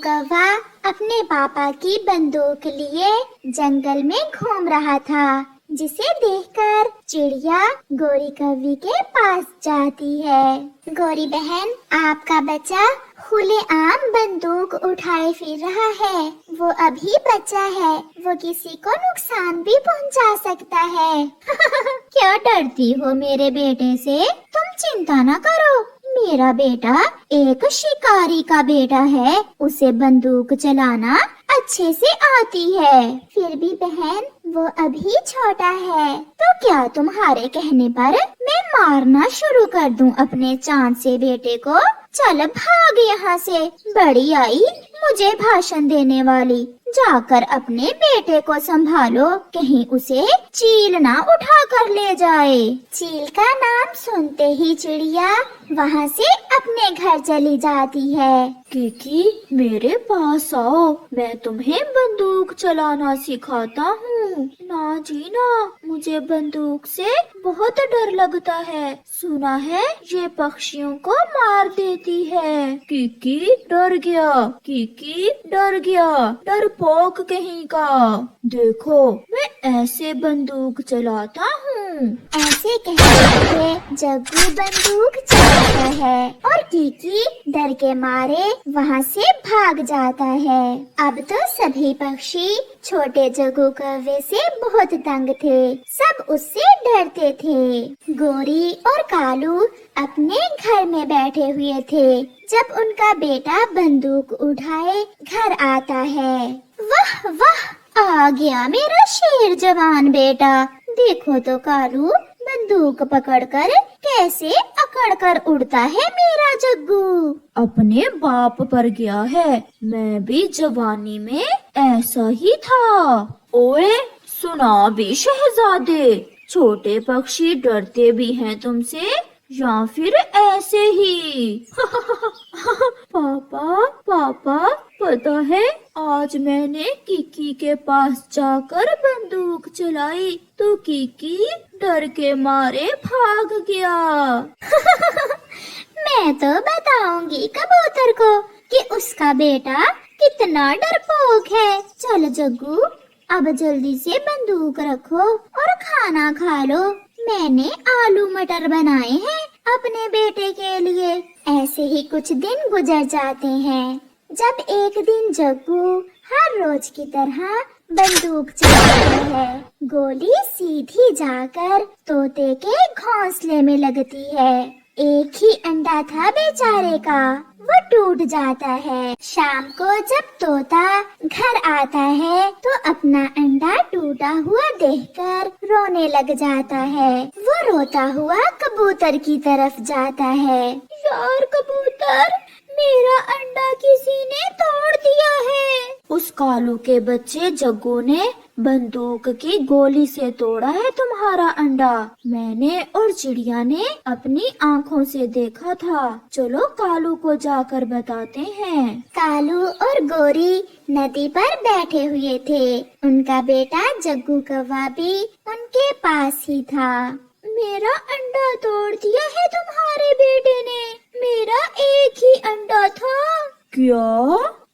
कौवा अपने पापा की बंदूक लिए जंगल में घूम रहा था, जिसे देखकर चिड़िया गोरी कौवी के पास जाती है। गोरी बहन, आपका बच्चा खुलेआम बंदूक उठाए फिर रहा है। वो अभी बच्चा है, वो किसी को नुकसान भी पहुंचा सकता है। क्या डरती हो मेरे बेटे से? तुम चिंता न करो, मेरा बेटा एक शिकारी का बेटा है, उसे बंदूक चलाना अच्छे से आती है। फिर भी बहन, वो अभी छोटा है, तो क्या तुम्हारे कहने पर मैं मारना शुरू कर दूं अपने चांद से बेटे को? चल भाग यहाँ से, बड़ी आई मुझे भाषण देने वाली। जाकर अपने बेटे को संभालो, कहीं उसे चील ना उठा कर ले जाए। चील का नाम सुनते ही चिड़िया वहाँ से अपने घर चली जाती है। किकी, मेरे पास आओ, मैं तुम्हें बंदूक चलाना सिखाता हूँ। ना जी ना, मुझे बंदूक से बहुत डर लगता है। सुना है ये पक्षियों को मार देती है। किकी डर गया, किकी डर गया, डरपोक कहीं का। देखो मैं ऐसे बंदूक चलाता हूँ। ऐसे कहते हुए जग्गू बंदूक चलाता है और कीकी डर के मारे वहाँ से भाग जाता है। अब तो सभी पक्षी छोटे जग्गू कौवे से बहुत तंग थे, सब उससे डरते थे। गोरी और कालू अपने घर में बैठे हुए थे जब उनका बेटा बंदूक उठाए घर आता है। वाह वाह, आ गया मेरा शेर जवान बेटा। देखो तो कालू बंदूक पकड़कर कैसे अकड़ कर उड़ता है मेरा जग्गू। अपने बाप पर गया है, मैं भी जवानी में ऐसा ही था। ओए सुना भी शहजादे, छोटे पक्षी डरते भी हैं तुमसे या फिर ऐसे ही? पापा पापा, पता है आज मैंने किकी के पास जाकर बंदूक चलाई तो किकी डर के मारे भाग गया। मैं तो बताऊंगी कबूतर को कि उसका बेटा कितना डरपोक है। चल जग्गू, अब जल्दी से बंदूक रखो और खाना खा लो। मैंने आलू मटर बनाए हैं अपने बेटे के लिए। ऐसे ही कुछ दिन गुजर जाते हैं जब एक दिन जग्गू हर रोज की तरह बंदूक चलाता है। गोली सीधी जाकर तोते के घोंसले में लगती है। एक ही अंडा था बेचारे का, वो टूट जाता है। शाम को जब तोता घर आता है तो अपना अंडा टूटा हुआ देखकर रोने लग जाता है। वो रोता हुआ कबूतर की तरफ जाता है। यार कबूतर, मेरा अंडा किसी ने तोड़ दिया है। उस कालू के बच्चे जग्गू ने बंदूक की गोली से तोड़ा है तुम्हारा अंडा। मैंने और चिड़िया ने अपनी आँखों से देखा था। चलो कालू को जाकर बताते हैं। कालू और गोरी नदी पर बैठे हुए थे। उनका बेटा जग्गू कौवा भी उनके पास ही था। मेरा अंडा तोड़ दिया है तुम्हारे बेटे ने। मेरा एक ही अंडा था।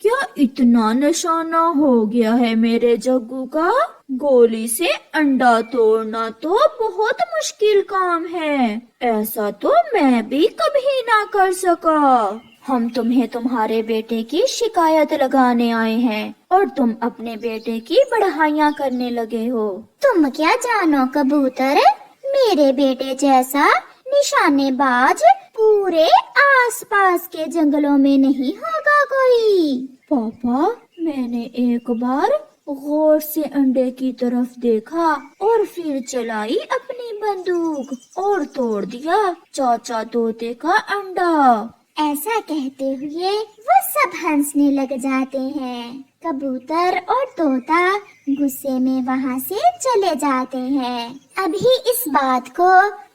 क्या इतना निशाना हो गया है मेरे जग्गू का? गोली से अंडा तोड़ना तो बहुत मुश्किल काम है। ऐसा तो मैं भी कभी ना कर सका। हम तुम्हें तुम्हारे बेटे की शिकायत लगाने आए हैं और तुम अपने बेटे की बढ़ाइयाँ करने लगे हो। तुम क्या जानो कबूतर, मेरे बेटे जैसा निशानेबाज पूरे आसपास के जंगलों में नहीं होगा कोई। पापा, मैंने एक बार गौर से अंडे की तरफ देखा और फिर चलाई अपनी बंदूक और तोड़ दिया चाचा तोते का अंडा। ऐसा कहते हुए वो सब हंसने लग जाते हैं। कबूतर और तोता गुस्से में वहाँ से चले जाते हैं। अभी इस बात को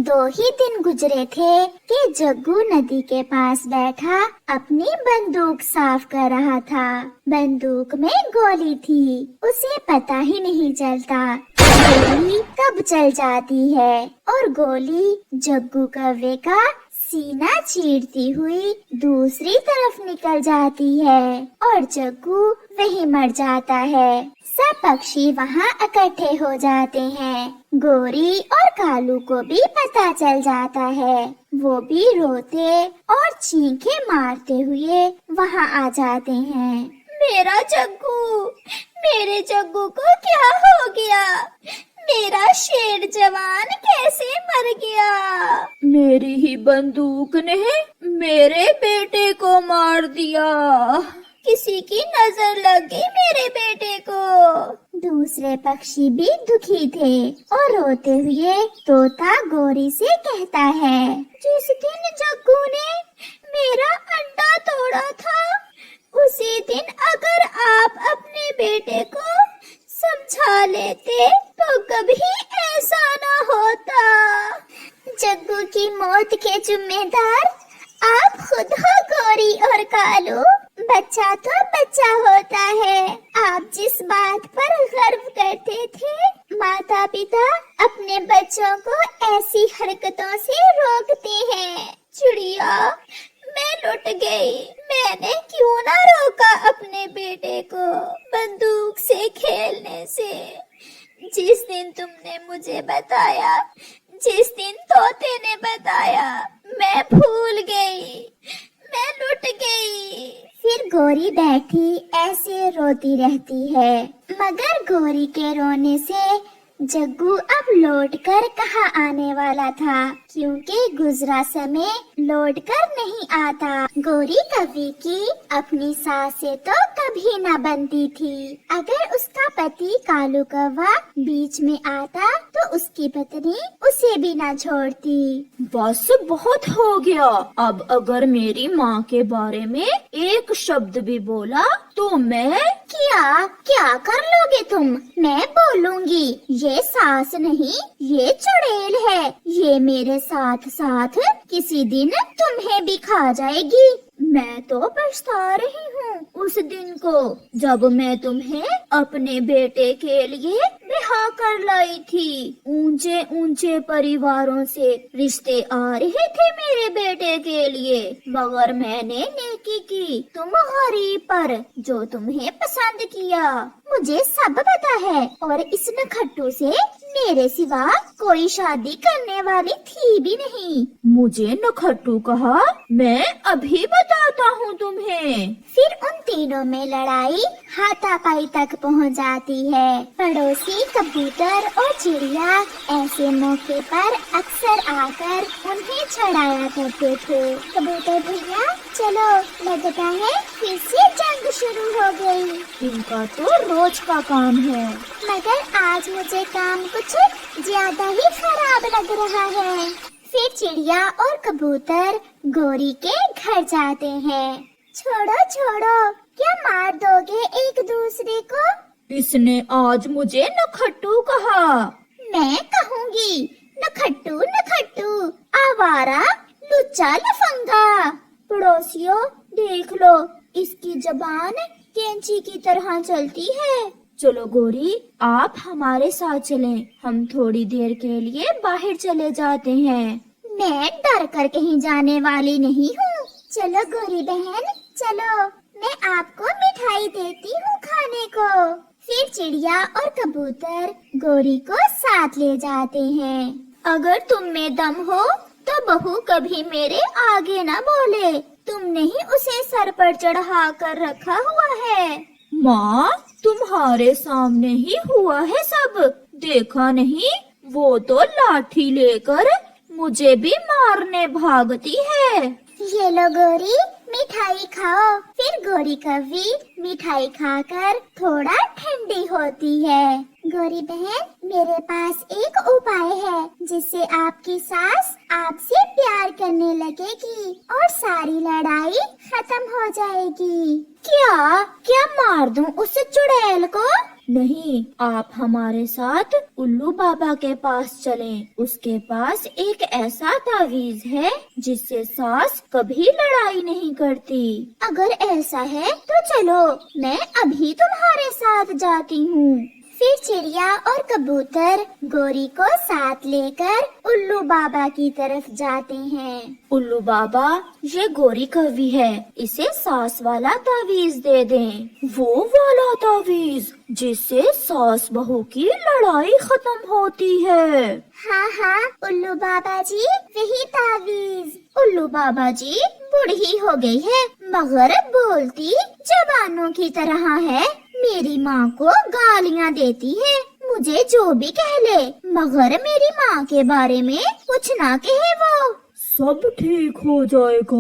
2 ही दिन गुजरे थे कि जग्गू नदी के पास बैठा अपनी बंदूक साफ कर रहा था। बंदूक में गोली थी, उसे पता ही नहीं चलता गोली कब चल जाती है और गोली जग्गू कौवे का सीना चीरती हुई दूसरी तरफ निकल जाती है और जग्गू वहीं मर जाता है। सब पक्षी वहाँ इकट्ठे हो जाते हैं। गोरी और कालू को भी पता चल जाता है। वो भी रोते और चीखें मारते हुए वहाँ आ जाते हैं। मेरा जग्गू, मेरे जग्गू को क्या हो गया? मेरा शेर जवान कैसे मर गया? मेरी ही बंदूक ने मेरे बेटे को मार दिया। किसी की नजर लग गई मेरे बेटे को। दूसरे पक्षी भी दुखी थे और रोते हुए तोता गोरी से कहता है, जिस दिन जग्गू ने मेरा अंडा तोड़ा था, उसी दिन अगर आप अपने बेटे को समझा लेते तो कभी ऐसा न होता। जग्गू की मौत के जिम्मेदार आप खुद हो गोरी और कालू। बच्चा तो बच्चा होता है। आप जिस बात पर गर्व करते थे, माता पिता अपने बच्चों को ऐसी हरकतों से रोकते हैं। चिड़िया, मैं लुट गई। मैंने क्यों ना रोका अपने बेटे को बंदूक से खेलने से। जिस दिन तुमने मुझे बताया, जिस दिन तोते ने बताया, मैं भूल गई, मैं लुट गई। फिर गोरी बैठी ऐसे रोती रहती है, मगर गोरी के रोने से जग्गू अब लौटकर कहाँ आने वाला था, क्योंकि गुजरा समय लौटकर नहीं आता। गोरी कव्वी की अपनी सास से तो कभी न बनती थी। अगर उसका पति कालू कौवा बीच में आता तो उसकी पत्नी उसे भी न छोड़ती। बस बहुत हो गया। अब अगर मेरी माँ के बारे में एक शब्द भी बोला तो मैं क्या कर लोगे तुम? मैं बोलूंगी। ये सास नहीं, ये चुड़ैल है। ये मेरे साथ साथ किसी दिन तुम्हें भी खा जाएगी। मैं तो पछता रही हूँ उस दिन को जब मैं तुम्हें अपने बेटे के लिए ब्याह कर लाई थी। ऊंचे ऊंचे परिवारों से रिश्ते आ रहे थे मेरे बेटे के लिए, मगर मैंने नेकी की तुम गरीब पर, जो तुम्हें पसंद किया। मुझे सब पता है, और इस नखट्टू से मेरे सिवा कोई शादी करने वाली थी भी नहीं। मुझे नखट्टू कहा? मैं अभी बताता हूँ तुम्हें। फिर उन तीनों में लड़ाई हाथापाई तक पहुँच जाती है। पड़ोसी कबूतर और चिड़िया ऐसे मौके पर अक्सर आकर उन्हें छड़ाया करते थे। कबूतर भैया, चलो, लगता है फिर से जंग शुरू हो गई। इनका तो रोज का काम है, मगर आज मुझे काम कुछ ज्यादा ही खराब लग रहा है। फिर चिड़िया और कबूतर गोरी के घर जाते हैं। छोड़ो छोड़ो, क्या मार दोगे एक दूसरे को? इसने आज मुझे नखट्टू कहा। मैं कहूँगी, नखट्टू नखट्टू, आवारा, लुच्चा लफंगा। पड़ोसियों, देख लो, इसकी जबान कैंची की तरह चलती है। चलो गोरी, आप हमारे साथ चलें। हम थोड़ी देर के लिए बाहर चले जाते हैं। मैं डर कर कहीं जाने वाली नहीं हूँ। चलो गोरी बहन, चलो, मैं आपको मिठाई देती हूँ खाने को। फिर चिड़िया और कबूतर गोरी को साथ ले जाते हैं। अगर तुम में दम हो तो बहू कभी मेरे आगे न बोले। तुमने ही उसे सर पर चढ़ा कर रखा हुआ है। माँ, तुम्हारे सामने ही हुआ है सब, देखा नहीं? वो तो लाठी लेकर मुझे भी मारने भागती है। ये लो गोरी, मिठाई खाओ। फिर गोरी कव्वी मिठाई खाकर थोड़ा ठंडी होती है। गोरी बहन, मेरे पास एक उपाय है जिससे आपकी सास आपसे प्यार करने लगेगी और सारी लड़ाई खत्म हो जाएगी। क्या मार दूं उस चुड़ैल को? नहीं, आप हमारे साथ उल्लू बाबा के पास चलें। उसके पास एक ऐसा तावीज है जिससे सास कभी लड़ाई नहीं करती। अगर ऐसा है तो चलो, मैं अभी तुम्हारे साथ जाती हूँ। फिर चिड़िया और कबूतर गोरी को साथ लेकर उल्लू बाबा की तरफ जाते हैं। उल्लू बाबा, ये गोरी कौवी है, इसे सास वाला तावीज दे दें। वो वाला तावीज जिससे सास बहू की लड़ाई खत्म होती है। हाँ हाँ उल्लू बाबा जी, वही तावीज। उल्लू बाबा जी बूढ़ी हो गई है मगर बोलती जवानों की तरह है। मेरी माँ को गालियाँ देती है, मुझे जो भी कह ले, मगर मेरी माँ के बारे में कुछ ना कहे। वो सब ठीक हो जाएगा,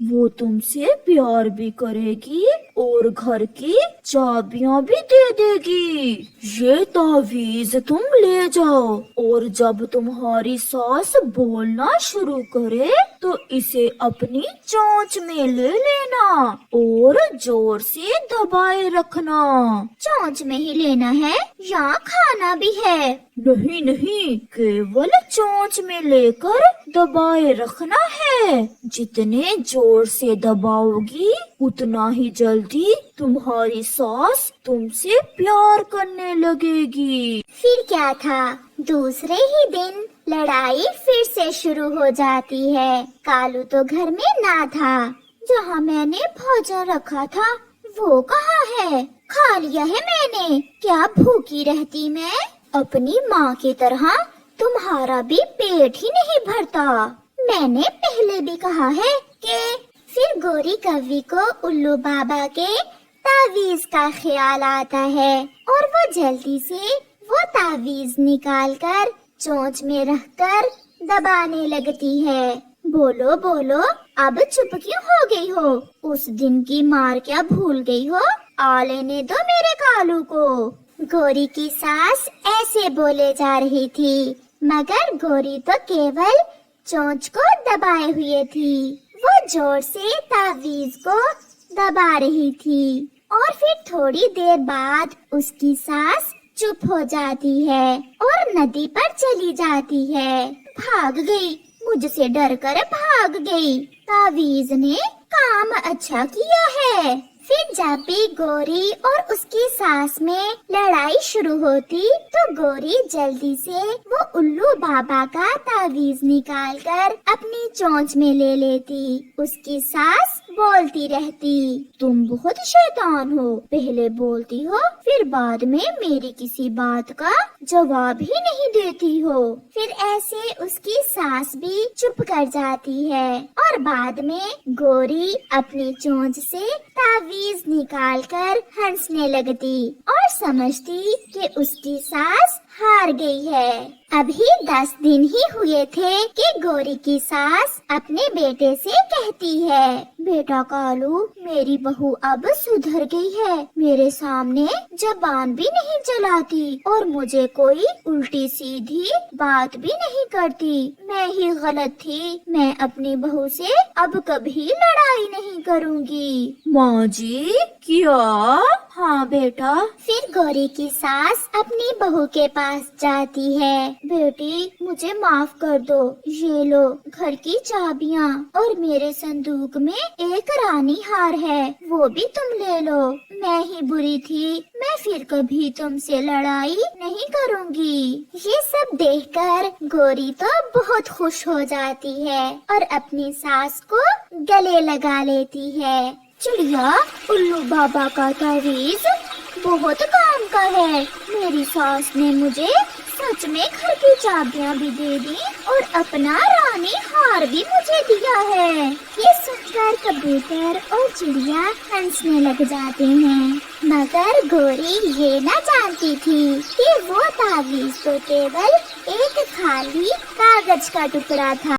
वो तुमसे प्यार भी करेगी और घर की चाबियाँ भी दे देगी। ये तावीज तुम ले जाओ और जब तुम्हारी सास बोलना शुरू करे तो इसे अपनी चोंच में ले लेना और जोर से दबाए रखना। चोंच में ही लेना है या खाना भी है? नहीं नहीं, केवल चोंच में लेकर दबाए रखना है। जितने जोर से दबाओगी उतना ही जल्दी तुम्हारी सास तुमसे प्यार करने लगेगी। फिर क्या था, दूसरे ही दिन लड़ाई फिर से शुरू हो जाती है। कालू तो घर में ना था। जहाँ मैंने भोजन रखा था वो कहाँ है? खा लिया है मैंने, क्या भूखी रहती मैं? अपनी माँ की तरह तुम्हारा भी पेट ही नहीं भरता। मैंने पहले भी कहा है कि। फिर गोरी कौवी को उल्लू बाबा के तावीज का ख्याल आता है और वो जल्दी से वो तावीज निकालकर चोंच में रखकर दबाने लगती है। बोलो बोलो, अब चुप क्यों हो गई हो? उस दिन की मार क्या भूल गई हो? आ लेने दो मेरे कालू को। गोरी की सास ऐसे बोले जा रही थी मगर गोरी तो केवल चोंच को दबाए हुए थी। वो जोर से तावीज को दबा रही थी और फिर थोड़ी देर बाद उसकी सास चुप हो जाती है और नदी पर चली जाती है। भाग गई, मुझसे डरकर भाग गई। तावीज ने काम अच्छा किया है। फिर जब भी गोरी और उसकी सास में लड़ाई शुरू होती तो गोरी जल्दी से वो उल्लू बाबा का तावीज निकालकर अपनी चोंच में ले लेती। उसकी सास बोलती रहती, तुम बहुत शैतान हो, पहले बोलती हो फिर बाद में मेरी किसी बात का जवाब ही नहीं देती हो। फिर ऐसे उसकी सास भी चुप कर जाती है और बाद में गोरी अपनी चोंच से तावीज निकालकर हंसने लगती और समझती कि उसकी सास हार गई है। अभी 10 दिन ही हुए थे कि गोरी की सास अपने बेटे से कहती है, बेटा कालू, मेरी बहू अब सुधर गई है, मेरे सामने जबान भी नहीं चलाती और मुझे कोई उल्टी सीधी बात भी नहीं करती। मैं ही गलत थी, मैं अपनी बहू से अब कभी लड़ाई नहीं करूँगी। माँ जी क्या? हाँ बेटा। फिर गोरी की सास अपनी बहू के पास जाती है। बेटी मुझे माफ कर दो, ये लो घर की चाबियाँ और मेरे संदूक में एक रानी हार है, वो भी तुम ले लो। मैं ही बुरी थी, मैं फिर कभी तुमसे लड़ाई नहीं करूँगी। ये सब देखकर गोरी तो बहुत खुश हो जाती है और अपनी सास को गले लगा लेती है। चिड़िया, उल्लू बाबा का तावीज बहुत काम का है। मेरी सास ने मुझे सच में घर की चाबियाँ भी दे दी और अपना रानी हार भी मुझे दिया है। ये सुनकर कबूतर और चिड़िया हंसने लग जाते हैं मगर गोरी ये न जानती थी कि वो तावीज तो केवल एक खाली कागज का टुकड़ा था।